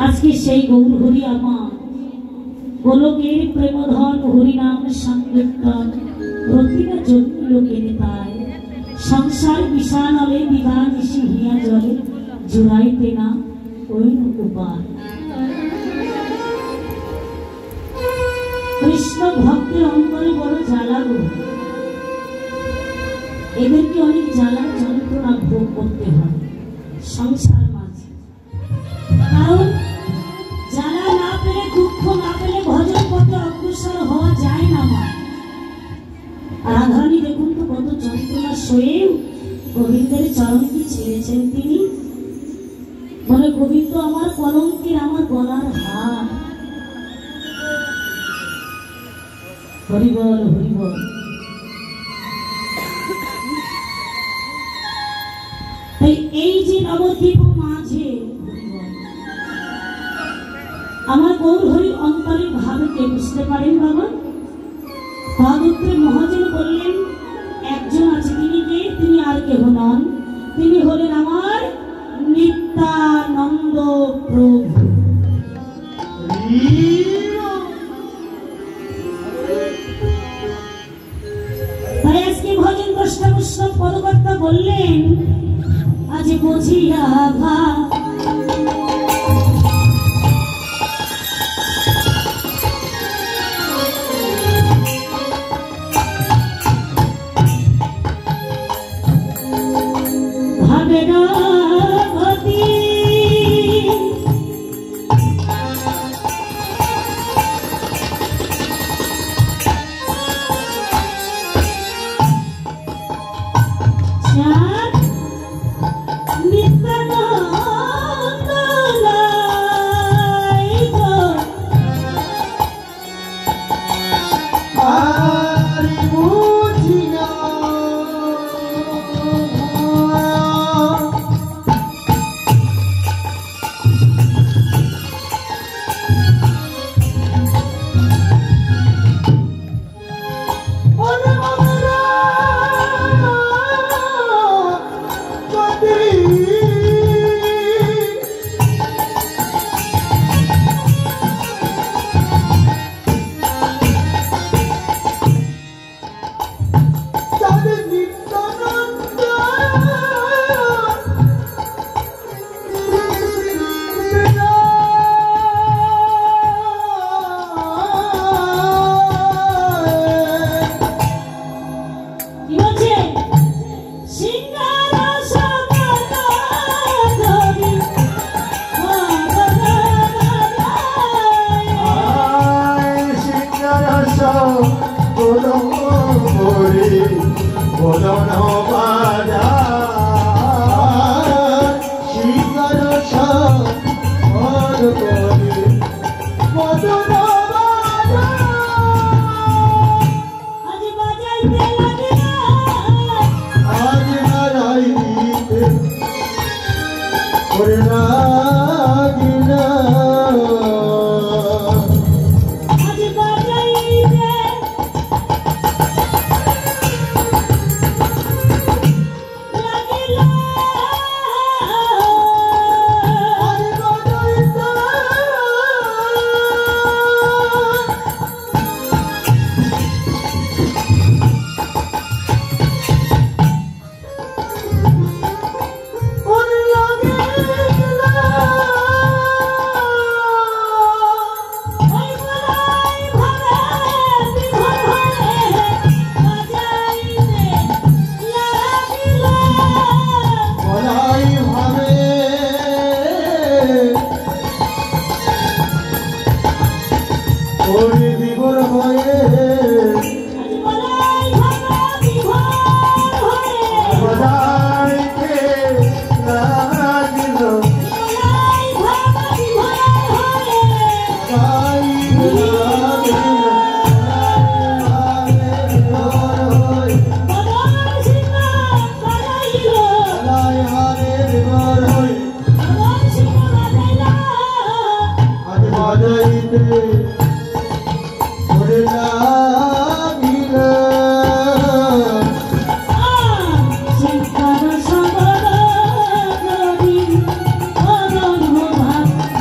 আজকে সেই গৌর হরি আমার গোলকের প্রেমধন হরিনাম সংকীর্তন প্রতিটা জন্য কেনে তাই সংসার বিশাললে বিধান হিয়া জলে জুড়াইতে না অন্য উপায়। কৃষ্ণ ভক্তের অন্তরে বড় জ্বালা গো, এদেরকে অনেক জ্বালা যন্ত্রণা ভোগ করতে হয় সংসার মাঝে। কারণ জ্বালা না পেলে, দুঃখ না পেলে ভজন পথে অগ্রসর হওয়া যায় না মা। রাধারানী দেখুন তো কত যন্ত্রণা সয়েও গোবিন্দের চরণকে ছেড়েছেন তিনি। বলে গোবিন্দ আমার কলঙ্কের আমার গলার হার। হরিবল হরিবল। এই যে নবদ্বীপ মাঝে আমার গৌর হরি অন্তরের ভাবকে বুঝতে পারেন বাবা? ভাগবতে মহাজন বললেন একজন আছে, তিনি কে? তিনি আর কেহ নন, তিনি হলেন আমার নিত্যানন্দ প্রভু। তাই আজকে ভজন দ্রষ্টা বৈষ্ণব পদকর্তা বললেন আজ বুঝিয়া ভা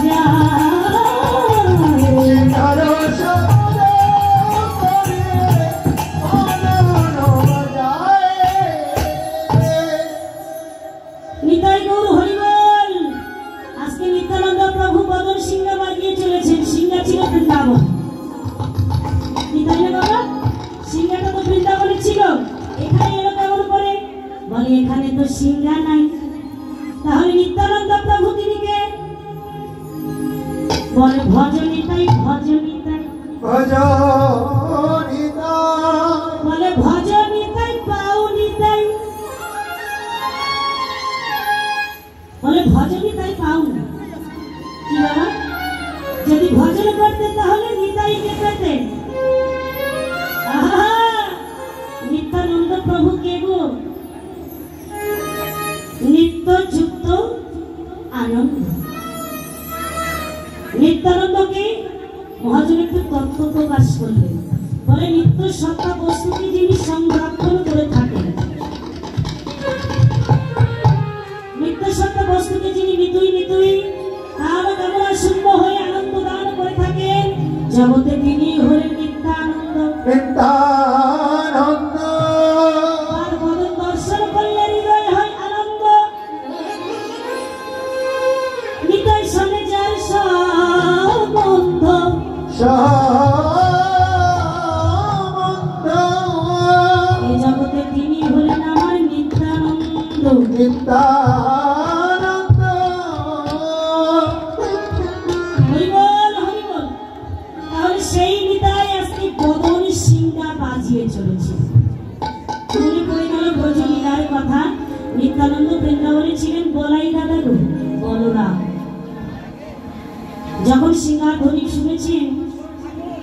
Yeah. সিংহা বাজিয়ে চলেছেন। সিংহা ছিল বৃন্দাবন, কি তাই না বাবা? সিংহাটা তো বৃন্দাবনে ছিল, এখানে এলো কেমন করে? বলে এখানে তো সিংহা নাই, তাহলে নিত্যানন্দ প্রভু তিনি কে? বলে ভজনিতাই ভজনিতাই বলে ভজনিতাই পাউনিতাই, বলে ভজনিতাই পাউনি। কি বাবা, যদি ভজন করতে তাহলে নিতাইকে পেতে। নিত্যানন্দ প্রভু কে গো? নিত্য যুক্ত আনন্দ। নিত্যানন্দকে মহাজন একটু তত্ত্ব প্রকাশ করলেন। বলে নিত্য সত্তা বস্তুকে যিনি সংরক্ষণ করে থাকেন, নিত্য সত্তা বস্তুকে যিনি নিতুই নিতুই তার কামনা শূন্য হয়ে আনন্দ দান করে থাকেন, জগতে তিনি হলেন নিত্যানন্দ। নিত্যানন্দ তার বদন দর্শন করলে হৃদয় হয় আনন্দ। নিতাই সঙ্গে যার সম্বন্ধ, এই জগতে তিনি হলেন আমার নিত্যানন্দ। নিত্যানন্দ হরিবল হরিবল। তাহলে সেই নিতাই আজকে বদন সিংহা বাজিয়ে চলেছে। মনে পড়ে গেল ব্রজলীলার কথা। নিত্যানন্দ বৃন্দাবনে ছিলেন বলাই দাদা গো, বলরাম। যখন সিংহার ধ্বনি শুনেছেন,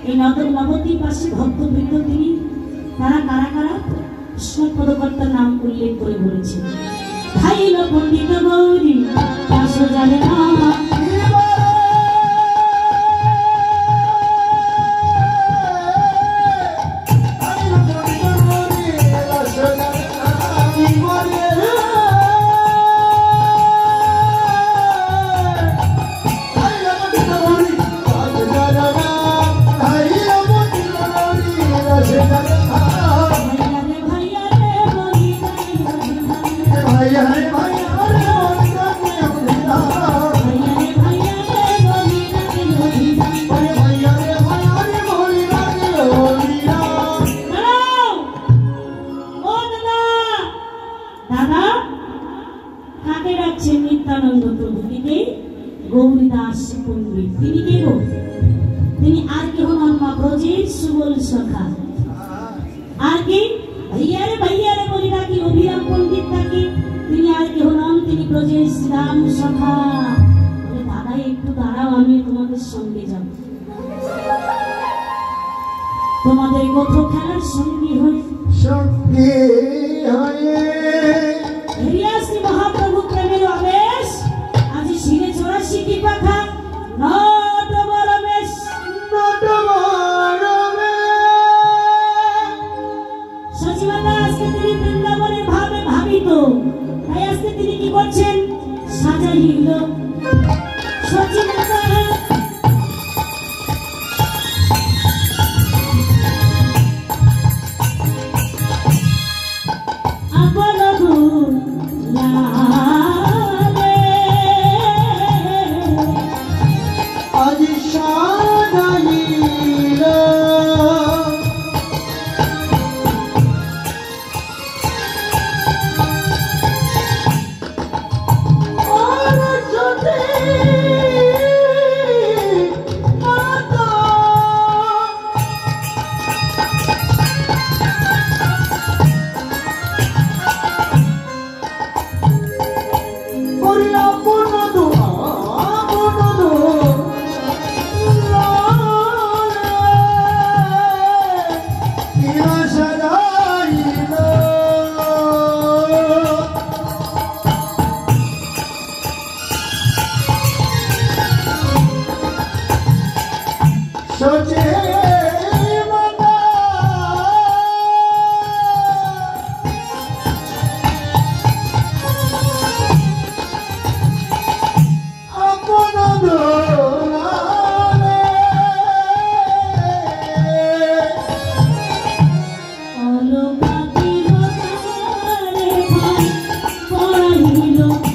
এই নবদ্বীপ পাশে ভক্তবৃন্দ তিনি তারা কারা কারা পদকর্তার নাম উল্লেখ করে বলেছেন। খাইল পণ্ডিত গৌরী দাস জানে না, নিত্যানন্দ প্রভু তিনি গৌরীদাস পণ্ডিত। তিনি কে গো? তিনি আর কেহ নন মা ব্রজের সুবল সখা। আর কি ভাইয়া রে বলি ডাকি অভিরাম পণ্ডিত ডাকি, তিনি আর কেহ নন, তিনি ব্রজের শ্রীরাম সখা। দাদা একটু দাঁড়াও, আমি তোমাদের সঙ্গে যাব, তোমাদের কত খেলার সঙ্গী হই। সঙ্গী হয়ে শ্রী মহাপ্রভু প্রেমের আবেশ, আজি শিরে চড়াশি কি পাখা নট বরমেশ। সচিবাতা আজকে তিনি বৃন্দাবনের ভাবে ভাবিত, তাই আজকে তিনি কি করছেন? সাজাইল সচিবাতা Look